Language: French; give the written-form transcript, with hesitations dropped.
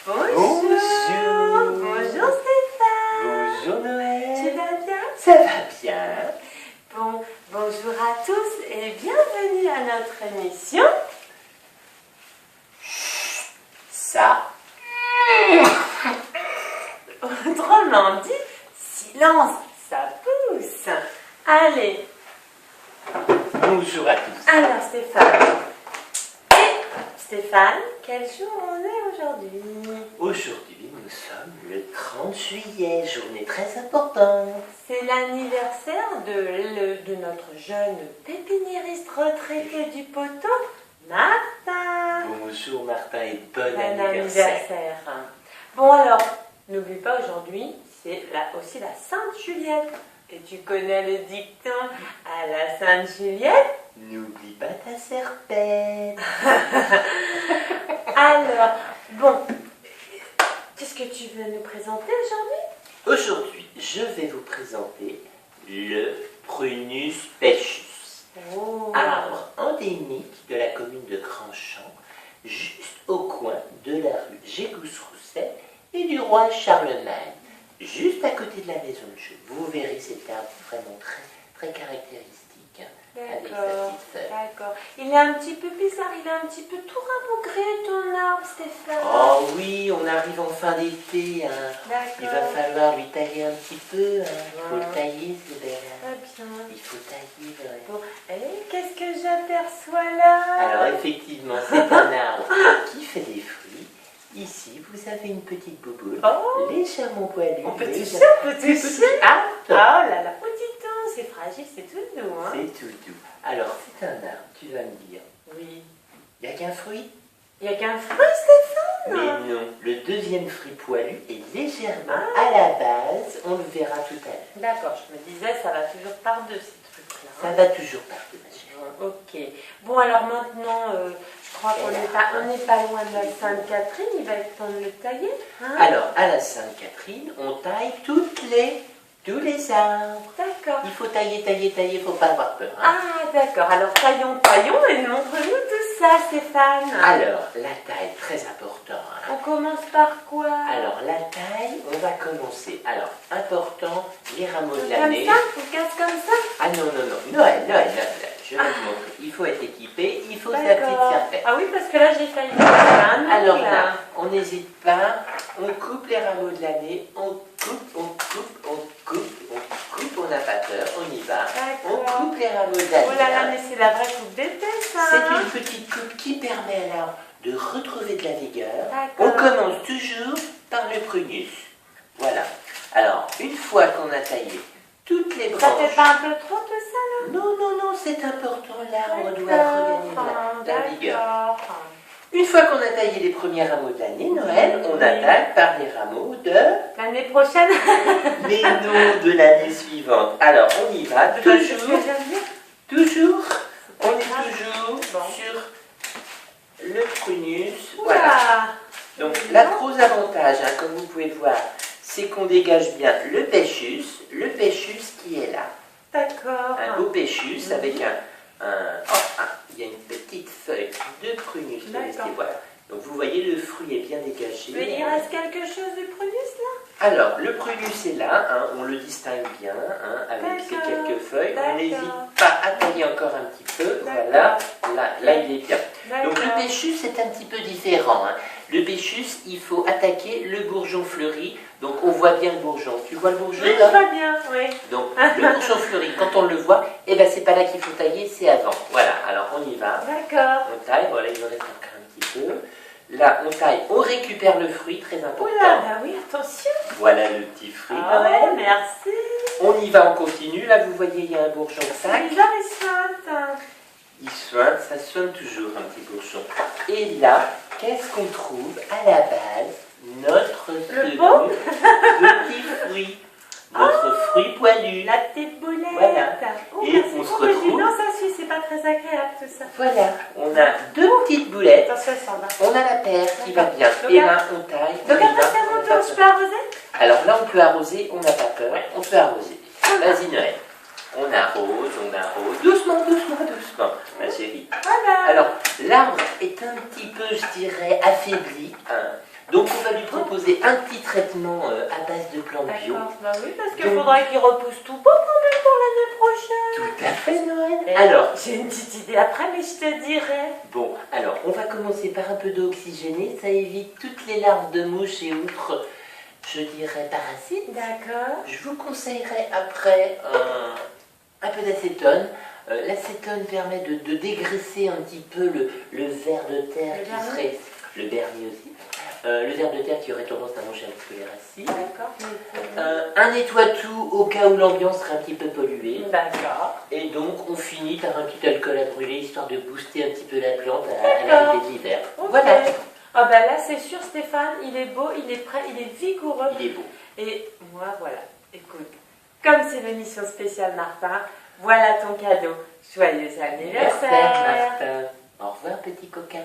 Bonjour. Bonjour Stéphane. Bonjour Noël. Tu vas bien? Ça va bien. Bonjour à tous et bienvenue à notre émission. Ça. Autrement dit, silence, ça pousse. Allez, Bonjour à tous. alors Stéphane, quel jour on est aujourd'hui? Aujourd'hui, nous sommes le 30 juillet, journée très importante. C'est l'anniversaire de notre jeune pépiniériste retraité du poteau, Martin. Bonjour Martin et bon Bon anniversaire. Bon alors, n'oublie pas aujourd'hui, c'est aussi la Sainte Juliette. Et tu connais le dicton à la Sainte Juliette? N'oublie pas ta serpette. Alors, bon, qu'est-ce que tu veux nous présenter aujourd'hui? Aujourd'hui, je vais vous présenter le Prunus pechus, Oh. arbre endémique de la commune de Grandchamp, juste au coin de la rue Gégousse-Rousset et du roi Charlemagne, juste à côté de la maison de jeu. Vous verrez cet arbre vraiment très, très caractéristique, avec sa petite feuille. D'accord. Il est un petit peu bizarre, il est un petit peu tout rabougri ton arbre, Stéphane. Oh oui, on arrive en fin d'été, hein. Il va D'accord. falloir lui tailler un petit peu, hein. Il faut le tailler, c'est bien. Très bien. Il faut tailler, ouais. Bon, et qu'est-ce que j'aperçois là? Alors effectivement, c'est un arbre qui fait des fruits. Ici, vous avez une petite bouboule, Oh. légèrement poilue. On peut toucher, légèrement- on peut Tu peux toucher. Ah, Oh là là, petit temps, c'est fragile, c'est tout doux, hein? c'est tout doux. Alors, c'est un arbre, tu vas me dire, Oui. il n'y a qu'un fruit? Il n'y a qu'un fruit, Stéphane? Mais non, le deuxième fruit poilu est légèrement à la base, on le verra tout à l'heure. D'accord, je me disais, ça va toujours par deux ces trucs-là. Ça va toujours partir, ma chérie. Bon, ok. Bon, alors maintenant, je crois qu'on n'est pas loin de la Sainte-Catherine, il va être temps de le tailler. Hein? Alors, à la Sainte-Catherine, on taille tous les arbres. D'accord. Il faut tailler, il ne faut pas avoir peur. Hein. Ah, d'accord. Alors, taillons et montre-nous tout ça, Stéphane. Alors, la taille, très important. Hein. On commence par quoi? Alors, la taille, on va commencer. Alors, important, les rameaux de Comme l'année. ça? On casse comme ça? Ah non, Noël, je vais te montrer. Il faut être équipé, il faut sa petite D'accord. serpette. Ah oui, parce que là, j'ai failli faire un Alors nœud, là, on n'hésite pas, on coupe les rameaux de l'année, on coupe, on n'a pas peur, on y va. On D'accord. coupe les rameaux de l'année. Oh là là, mais c'est la vraie coupe d'été, ça. C'est une petite coupe qui permet à l'arbre de retrouver de la vigueur. D'accord. On commence toujours par le prunus. Voilà. Alors, une fois qu'on a taillé toutes les Ça branches... fait pas un peu trop tout ça, là? Non, c'est important, l'arbre doit regagner de la vigueur. D'accord. Une fois qu'on a taillé les premiers rameaux de l'année, Noël, on Oui. attaque par les rameaux de... L'année prochaine? Mais non, de l'année suivante. Alors, on y va, C'est ce que toujours, j'aime bien. toujours, on est grave. toujours Bon. sur le prunus. Voilà. Oula. Donc, la gros avantage, hein, comme vous pouvez le voir, c'est qu'on dégage bien le pechus qui est là. D'accord. Un beau pechus avec il y a une petite feuille de prunus. D'accord. Voilà. Donc, vous voyez, le fruit est bien dégagé. Mais il reste quelque chose du prunus, là? Alors, le prunus est là, hein, on le distingue bien, hein, avec ces D'accord, quelques feuilles. d'accord. On n'hésite pas à tailler encore un petit peu. D'accord. Voilà, là il est bien. Donc le D'accord. pechus est un petit peu différent. Hein. Le pechus, il faut attaquer le bourgeon fleuri. Donc on voit bien le bourgeon. Tu vois le bourgeon Oui, je là? vois bien, oui. Donc le bourgeon fleuri, quand on le voit, eh ben c'est pas là qu'il faut tailler, c'est avant. Voilà, alors on y va. D'accord. On taille, voilà, il en reste encore un petit peu. Là, on taille, on récupère le fruit, très important. Oula, bah oui, attention. Voilà le petit fruit. Ah ouais, merci. On y va, on continue. Là, vous voyez, il y a un bourgeon C'est sac. bizarre, il sointe. Il soigne, ça sonne toujours un petit bourgeon. Et là, qu'est-ce qu'on trouve à la base? Notre pot petit fruit. Notre fruit poilu. La petite boulette. Voilà. Oh, Et merci on se pour le retrouve. jus. Non, ça suit, c'est pas très agréable tout ça. Voilà, on a deux petites boulettes. Attention, ça va. On a la paire qui va bien. Donc, Et là, on taille. Donc on y après, va, c'est on mon n'a pas tour, je peur. peux arroser? Alors là, on peut arroser, on n'a pas peur. On peut arroser. Vas-y, Noël. On arrose, doucement, doucement, doucement, ma chérie. Voilà. Alors, l'arbre est un petit peu, je dirais, affaibli. Hein. Donc, on va lui proposer un petit traitement à base de plantes bio. D'accord, bah oui, parce qu'il faudrait qu'il repousse tout beau quand même pour l'année prochaine. Tout à fait, Noël. Et Alors, j'ai une petite idée après, mais je te dirai. bon, alors, on va commencer par un peu d'eau oxygénée. Ça évite toutes les larves de mouches et autres, je dirais, parasites. D'accord. Je vous conseillerais après un peu d'acétone. L'acétone permet de dégraisser un petit peu le ver de terre qui serait... Le vernis aussi. Le ver de terre qui aurait tendance à manger un petit peu les racines. D'accord. Un nettoie-tout au cas où l'ambiance serait un petit peu polluée. D'accord. Et donc on finit par un petit alcool à brûler histoire de booster un petit peu la plante à l'arrivée de l'hiver. Okay. Voilà. Ah ben là c'est sûr Stéphane, il est beau, il est prêt, il est vigoureux. Il est beau. Et moi voilà, écoute, comme c'est l'émission spéciale Martin, voilà ton cadeau. Joyeux anniversaire Martin. Au revoir petit coquin.